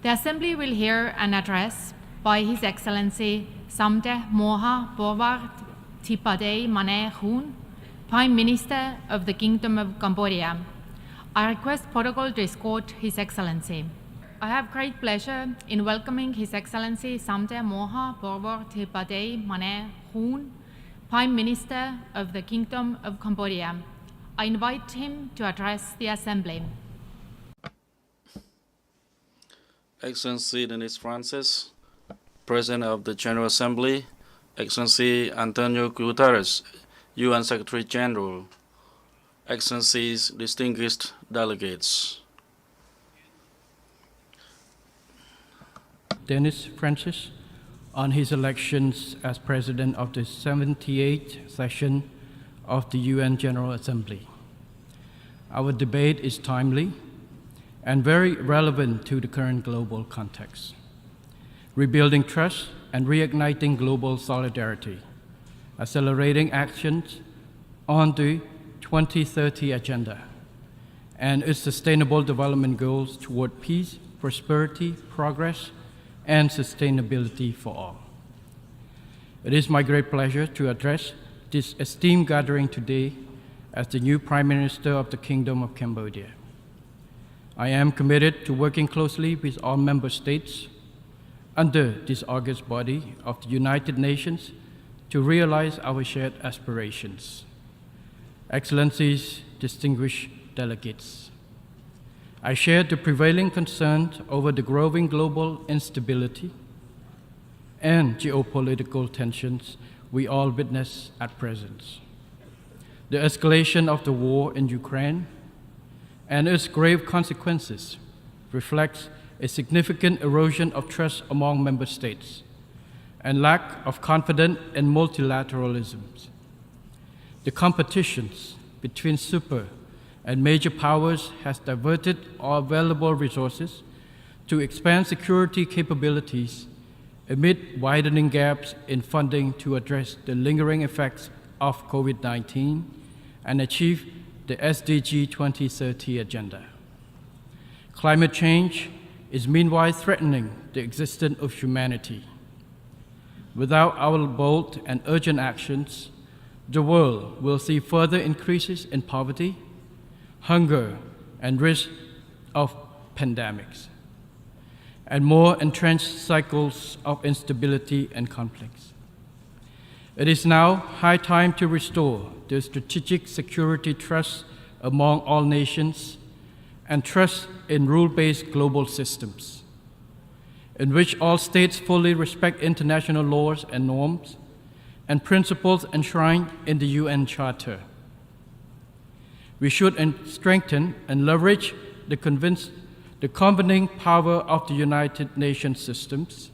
The Assembly will hear an address by His Excellency Samdech Moha Bovart Thipadei Mane Hun, Prime Minister of the Kingdom of Cambodia. I request protocol to escort His Excellency. I have great pleasure in welcoming His Excellency Samdech Moha Bovart Thipadei Mane Hun, Prime Minister of the Kingdom of Cambodia. I invite him to address the Assembly. Excellency Dennis Francis, President of the General Assembly, Excellency Antonio Guterres, UN Secretary General, Excellencies, distinguished delegates. Dennis Francis, on his elections as President of the 78th session of the UN General Assembly. Our debate is timely and very relevant to the current global context. Rebuilding trust and reigniting global solidarity, accelerating actions on the 2030 agenda and its sustainable development goals toward peace, prosperity, progress, and sustainability for all. It is my great pleasure to address this esteemed gathering today as the new Prime Minister of the Kingdom of Cambodia. I am committed to working closely with all member states under this august body of the United Nations to realize our shared aspirations. Excellencies, distinguished delegates, I share the prevailing concern over the growing global instability and geopolitical tensions we all witness at present. The escalation of the war in Ukraine and its grave consequences reflects a significant erosion of trust among member states and lack of confidence in multilateralism. The competitions between super and major powers has diverted all available resources to expand security capabilities amid widening gaps in funding to address the lingering effects of COVID-19 and achieve the SDG 2030 agenda. Climate change is meanwhile threatening the existence of humanity. Without our bold and urgent actions, the world will see further increases in poverty, hunger, and risk of pandemics, and more entrenched cycles of instability and conflicts. It is now high time to restore the strategic security trust among all nations and trust in rule-based global systems, in which all states fully respect international laws and norms and principles enshrined in the UN Charter. We should strengthen and leverage the convening power of the United Nations systems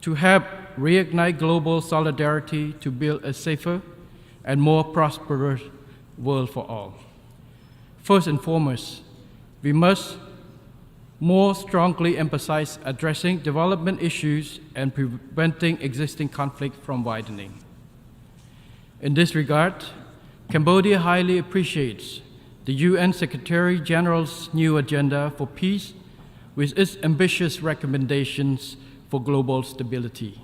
to help reignite global solidarity to build a safer and more prosperous world for all. First and foremost, we must more strongly emphasize addressing development issues and preventing existing conflict from widening. In this regard, Cambodia highly appreciates the UN Secretary General's new agenda for peace with its ambitious recommendations for global stability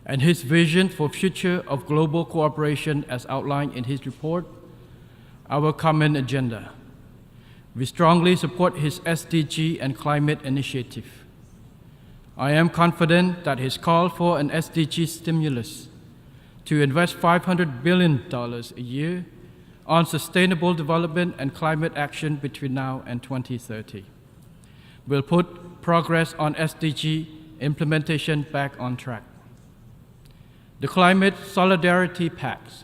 and his vision for future of global cooperation as outlined in his report, Our Common Agenda. We strongly support his SDG and climate initiative. I am confident that his call for an SDG stimulus to invest $500 billion a year on sustainable development and climate action between now and 2030 will put progress on SDG implementation back on track. The Climate Solidarity Pact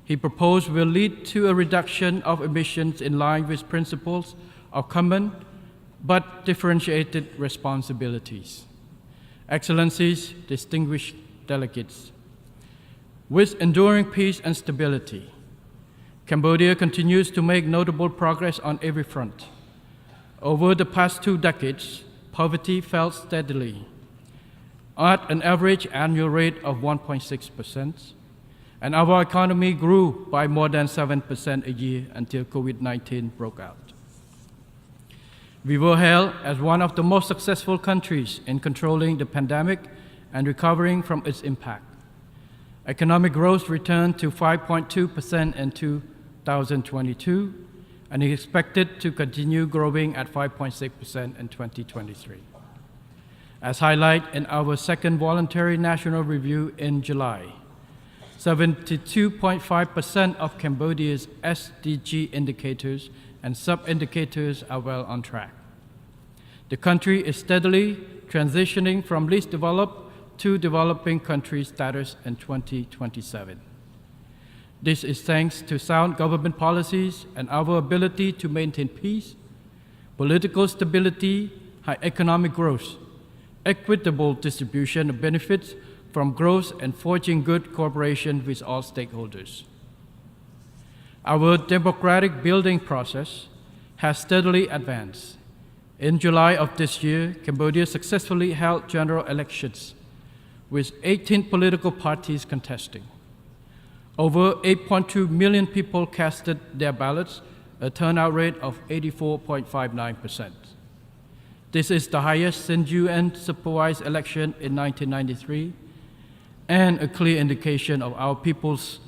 he proposed will lead to a reduction of emissions in line with principles of common but differentiated responsibilities. Excellencies, distinguished delegates, with enduring peace and stability, Cambodia continues to make notable progress on every front. Over the past 2 decades, poverty fell steadily at an average annual rate of 1.6%, and our economy grew by more than 7% a year until COVID-19 broke out. We were hailed as one of the most successful countries in controlling the pandemic and recovering from its impact. Economic growth returned to 5.2% in 2022 and is expected to continue growing at 5.6% in 2023. As highlighted in our second voluntary national review in July, 72.5% of Cambodia's SDG indicators and sub-indicators are well on track. The country is steadily transitioning from least developed to developing country status in 2027. This is thanks to sound government policies and our ability to maintain peace, political stability, high economic growth, equitable distribution of benefits from growth, and forging good cooperation with all stakeholders. Our democratic building process has steadily advanced. In July of this year, Cambodia successfully held general elections with 18 political parties contesting. Over 8.2 million people casted their ballots, a turnout rate of 84.59%. This is the highest since UN supervised election in 1993 and a clear indication of our people's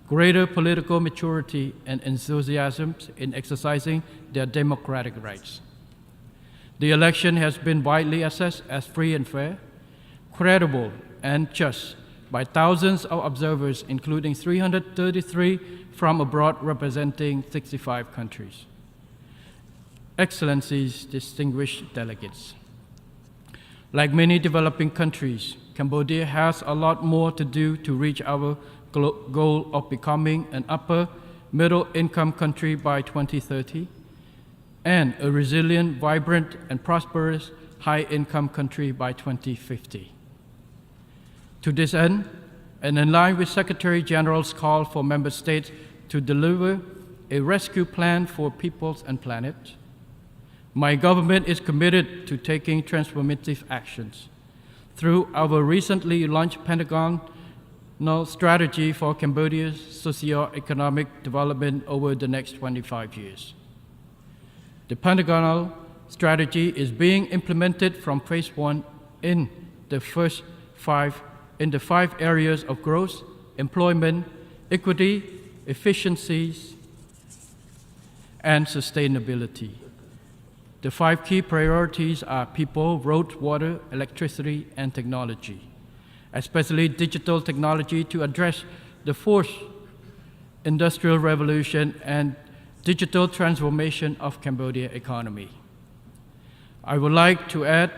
greater political maturity and enthusiasm in exercising their democratic rights. The election has been widely assessed as free and fair, credible and just by thousands of observers, including 333 from abroad representing 65 countries. Excellencies, distinguished delegates. Like many developing countries, Cambodia has a lot more to do to reach our goal of becoming an upper middle income country by 2030 and a resilient, vibrant, and prosperous high income country by 2050. To this end, and in line with Secretary General's call for member states to deliver a rescue plan for peoples and planet, my government is committed to taking transformative actions through our recently launched Pentagonal strategy for Cambodia's socio-economic development over the next 25 years. The Pentagonal strategy is being implemented from phase 1 in the 5 areas of growth, employment, equity, efficiencies, and sustainability. The 5 key priorities are people, roads, water, electricity, and technology, especially digital technology to address the fourth industrial revolution and digital transformation of Cambodia economy. I would like to add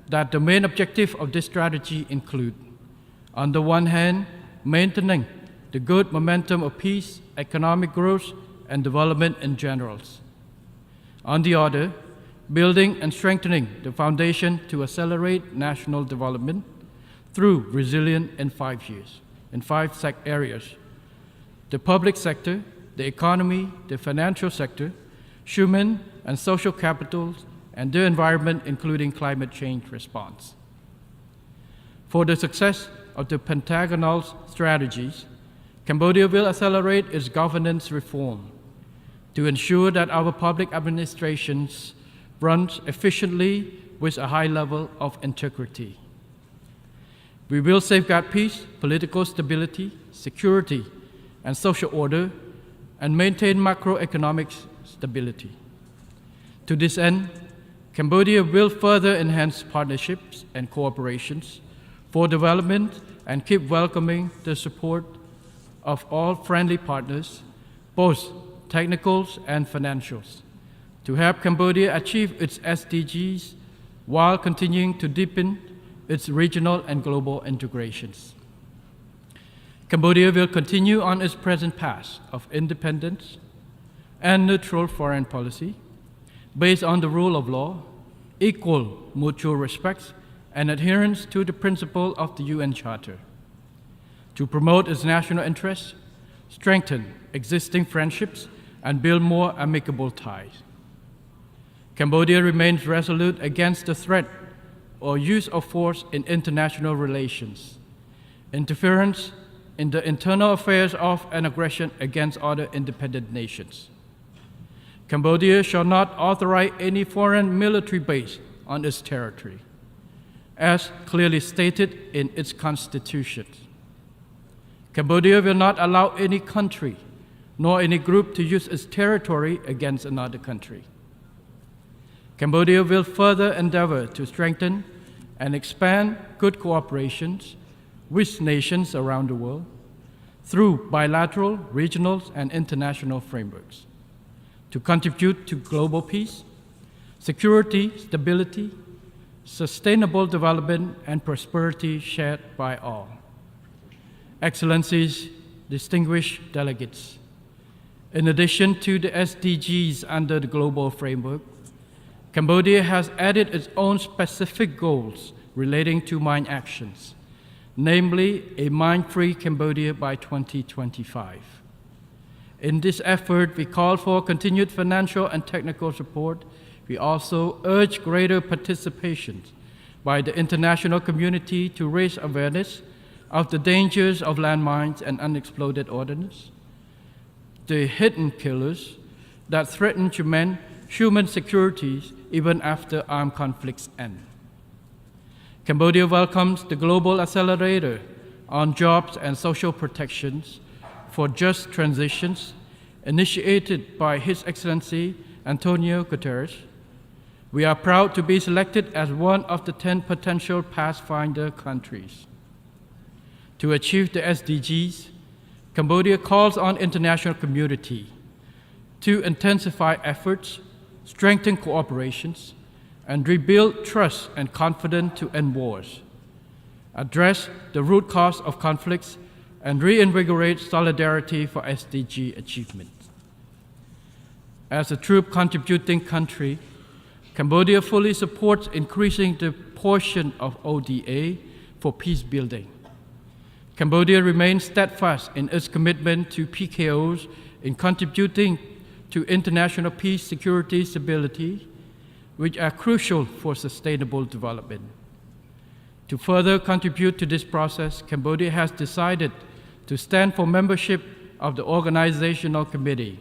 that the main objective of this strategy include, on the one hand, maintaining the good momentum of peace, economic growth, and development in general. On the other, building and strengthening the foundation to accelerate national development through resilience in 5 areas: the public sector, the economy, the financial sector, human and social capital, and the environment, including climate change response. For the success of the Pentagonal strategies, Cambodia will accelerate its governance reform to ensure that our public administrations runs efficiently with a high level of integrity. We will safeguard peace, political stability, security, and social order, and maintain macroeconomic stability. To this end, Cambodia will further enhance partnerships and cooperations for development and keep welcoming the support of all friendly partners, both technicals and financials, to help Cambodia achieve its SDGs while continuing to deepen its regional and global integrations. Cambodia will continue on its present path of independence and neutral foreign policy based on the rule of law, equal mutual respect, and adherence to the principle of the UN Charter, to promote its national interests, strengthen existing friendships, and build more amicable ties. Cambodia remains resolute against the threat or use of force in international relations, interference in the internal affairs of, and aggression against other independent nations. Cambodia shall not authorize any foreign military base on its territory, as clearly stated in its constitution. Cambodia will not allow any country nor any group to use its territory against another country. Cambodia will further endeavor to strengthen and expand good cooperations with nations around the world through bilateral, regional, and international frameworks to contribute to global peace, security, stability, sustainable development, and prosperity shared by all. Excellencies, distinguished delegates, in addition to the SDGs under the global framework, Cambodia has added its own specific goals relating to mine actions, namely a mine-free Cambodia by 2025. In this effort, we call for continued financial and technical support. We also urge greater participation by the international community to raise awareness of the dangers of landmines and unexploded ordnance, the hidden killers that threaten human security even after armed conflicts end. Cambodia welcomes the Global Accelerator on Jobs and Social Protections for Just Transitions, initiated by His Excellency Antonio Guterres. We are proud to be selected as one of the 10 potential Pathfinder countries. To achieve the SDGs, Cambodia calls on international community to intensify efforts, strengthen cooperations, and rebuild trust and confidence to end wars, address the root cause of conflicts, and reinvigorate solidarity for SDG achievement. As a true contributing country, Cambodia fully supports increasing the portion of ODA for peace building. Cambodia remains steadfast in its commitment to PKOs in contributing to international peace, security, stability, which are crucial for sustainable development. To further contribute to this process, Cambodia has decided to stand for membership of the Organizational Committee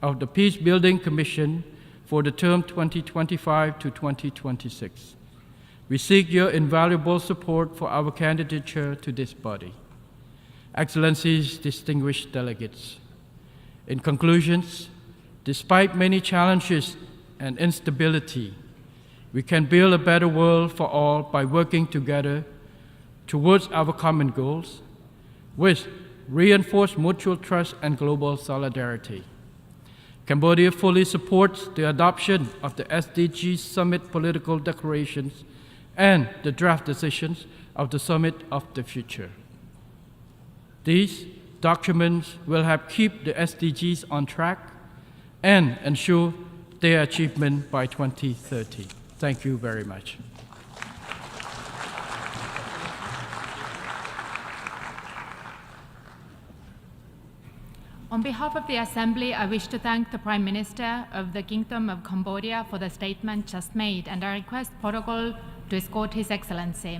of the Peace Building Commission for the term 2025 to 2026. We seek your invaluable support for our candidature to this body. Excellencies, distinguished delegates, in conclusions, despite many challenges and instability, we can build a better world for all by working together towards our common goals, which reinforce mutual trust and global solidarity. Cambodia fully supports the adoption of the SDG Summit political declarations and the draft decisions of the Summit of the Future. These documents will help keep the SDGs on track and ensure their achievement by 2030. Thank you very much. On behalf of the Assembly, I wish to thank the Prime Minister of the Kingdom of Cambodia for the statement just made, and I request protocol to escort His Excellency.